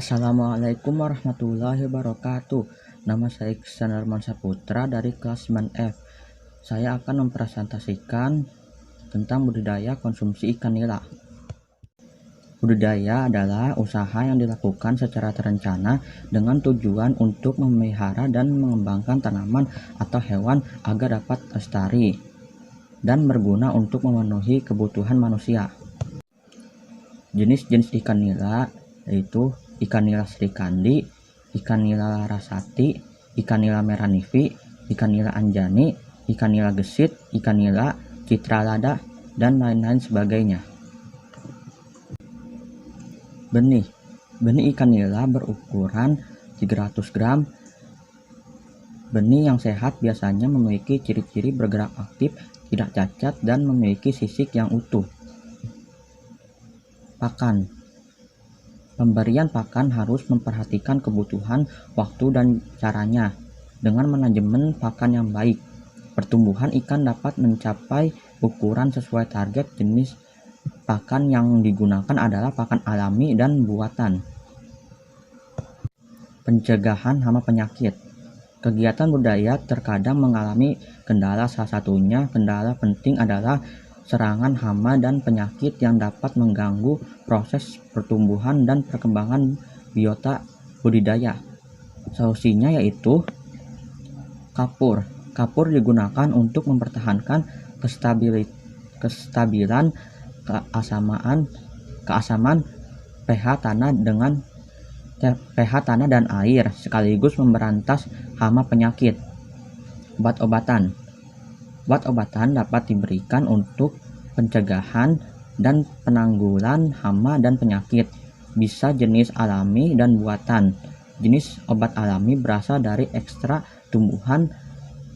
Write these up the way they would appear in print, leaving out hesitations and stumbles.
Assalamualaikum warahmatullahi wabarakatuh. Nama saya Iksan Arman Saputra dari kelas 9F. Saya akan mempresentasikan tentang budidaya konsumsi ikan nila. Budidaya adalah usaha yang dilakukan secara terencana dengan tujuan untuk memelihara dan mengembangkan tanaman atau hewan agar dapat lestari dan berguna untuk memenuhi kebutuhan manusia. Jenis-jenis ikan nila yaitu ikan nila serikandi, ikan nila larasati, ikan nila merah nivi, ikan nila anjani, ikan nila gesit, ikan nila citralada, dan lain-lain sebagainya. Benih ikan nila berukuran 300 gram. Benih yang sehat biasanya memiliki ciri-ciri bergerak aktif, tidak cacat, dan memiliki sisik yang utuh. Pakan. Pemberian pakan harus memperhatikan kebutuhan, waktu, dan caranya. Dengan manajemen pakan yang baik, pertumbuhan ikan dapat mencapai ukuran sesuai target. Jenis pakan yang digunakan adalah pakan alami dan buatan. Pencegahan hama penyakit. Kegiatan budaya terkadang mengalami kendala, salah satunya kendala penting adalah serangan hama dan penyakit yang dapat mengganggu proses pertumbuhan dan perkembangan biota budidaya. Solusinya yaitu kapur. Kapur digunakan untuk mempertahankan kestabilan keasaman pH tanah dan air, sekaligus memberantas hama penyakit. Obat-obatan dapat diberikan untuk pencegahan dan penanggulan hama dan penyakit. Bisa jenis alami dan buatan. Jenis obat alami berasal dari ekstrak tumbuhan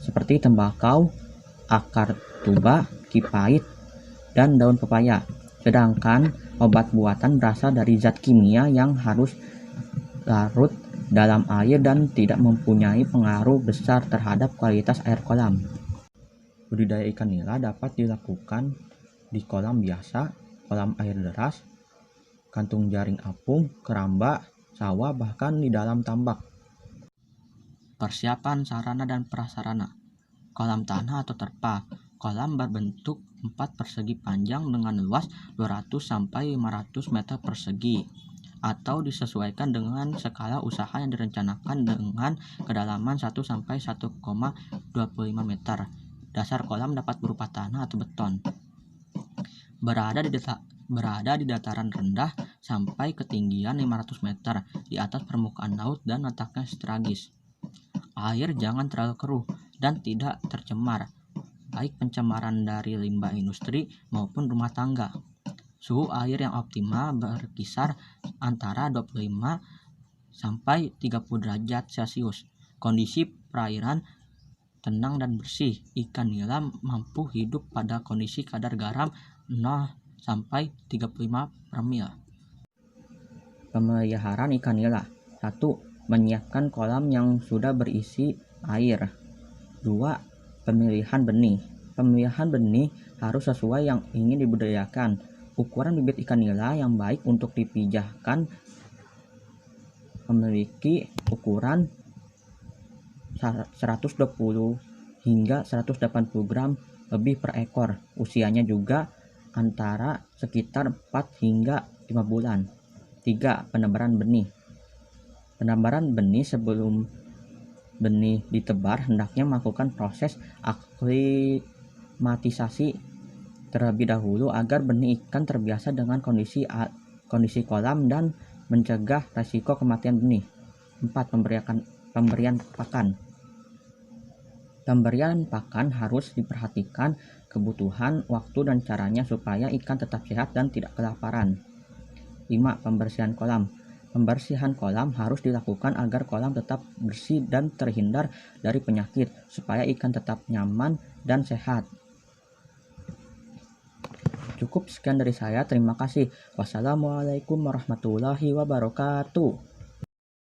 seperti tembakau, akar tuba, kipait, dan daun pepaya. Sedangkan obat buatan berasal dari zat kimia yang harus larut dalam air dan tidak mempunyai pengaruh besar terhadap kualitas air kolam. Budidaya ikan nila dapat dilakukan di kolam biasa, kolam air deras, kantung jaring apung, keramba, sawah, bahkan di dalam tambak. Persiapan sarana dan prasarana. Kolam tanah atau terpal. Kolam berbentuk 4 persegi panjang dengan luas 200 sampai 500 meter persegi atau disesuaikan dengan skala usaha yang direncanakan dengan kedalaman 1 sampai 1,25 meter. Dasar kolam dapat berupa tanah atau beton. Berada di dataran rendah sampai ketinggian 500 meter di atas permukaan laut dan letaknya strategis. Air jangan terlalu keruh dan tidak tercemar, baik pencemaran dari limbah industri maupun rumah tangga. Suhu air yang optimal berkisar antara 25 sampai 30 derajat Celcius. Kondisi perairan tenang dan bersih. Ikan nila mampu hidup pada kondisi kadar garam 0 sampai 35 per mil. Pemeliharaan ikan nila. 1. Menyiapkan kolam yang sudah berisi air. 2. Pemilihan benih. Pemilihan benih harus sesuai yang ingin dibudidayakan. Ukuran bibit ikan nila yang baik untuk dipijahkan memiliki ukuran 120 hingga 180 gram lebih per ekor. Usianya juga antara sekitar 4 hingga 5 bulan. 3. Penebaran benih. Penebaran benih sebelum benih ditebar hendaknya melakukan proses aklimatisasi terlebih dahulu agar benih ikan terbiasa dengan kondisi kolam dan mencegah risiko kematian benih. 4. Pemberian pakan. Pemberian pakan harus diperhatikan kebutuhan, waktu, dan caranya supaya ikan tetap sehat dan tidak kelaparan. 5. Pembersihan kolam. Pembersihan kolam harus dilakukan agar kolam tetap bersih dan terhindar dari penyakit, supaya ikan tetap nyaman dan sehat. Cukup sekian dari saya. Terima kasih. Wassalamualaikum warahmatullahi wabarakatuh.